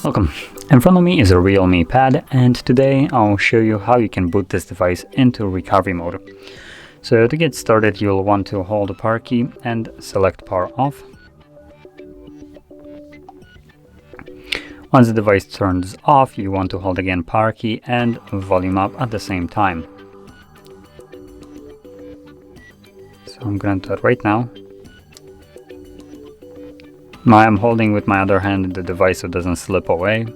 Welcome. In front of me is a REALME Pad, and today I'll show you how you can boot this device into recovery mode. So to get started, you'll want to hold the power key and select power off. Once the device turns off, you want to hold again power key and volume up at the same time. So I'm going to do it right now. Now I'm holding with my other hand the device so it doesn't slip away.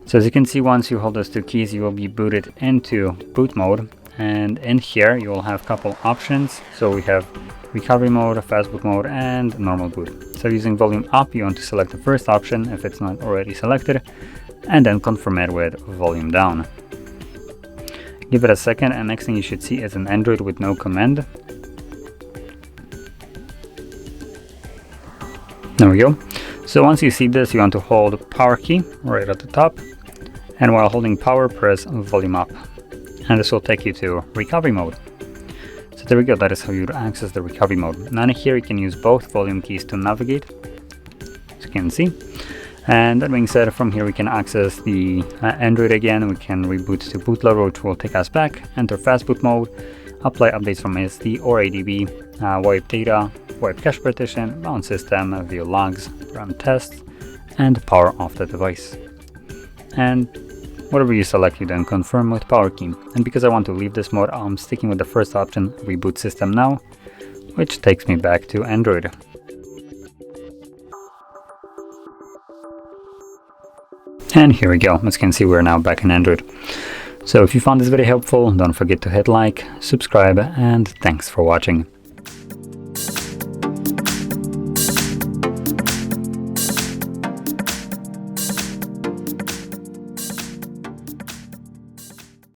So as you can see, once you hold those two keys, you will be booted into boot mode, and in here you will have a couple options. So we have recovery mode, fast boot mode, and normal boot. So using volume up, you want to select the first option if it's not already selected, and then confirm it with volume down. Give it a second, and next thing you should see is an Android with no command. There we go. So once you see this, you want to hold power key right at the top, and while holding power, press volume up, and this will take you to recovery mode. So there we go, that is how you access the recovery mode. Now in here you can use both volume keys to navigate, as you can see. And that being said, from here we can access the Android again. We can reboot to Bootloader, which will take us back, enter fast boot mode, apply updates from SD or ADB, wipe data, wipe cache partition, mount system, view logs, run tests, and power off the device. And whatever you select, you then confirm with power key. And because I want to leave this mode, I'm sticking with the first option, Reboot System Now, which takes me back to Android. And here we go. As you can see, we're now back in Android. So if you found this video helpful, don't forget to hit like, subscribe, and thanks for watching.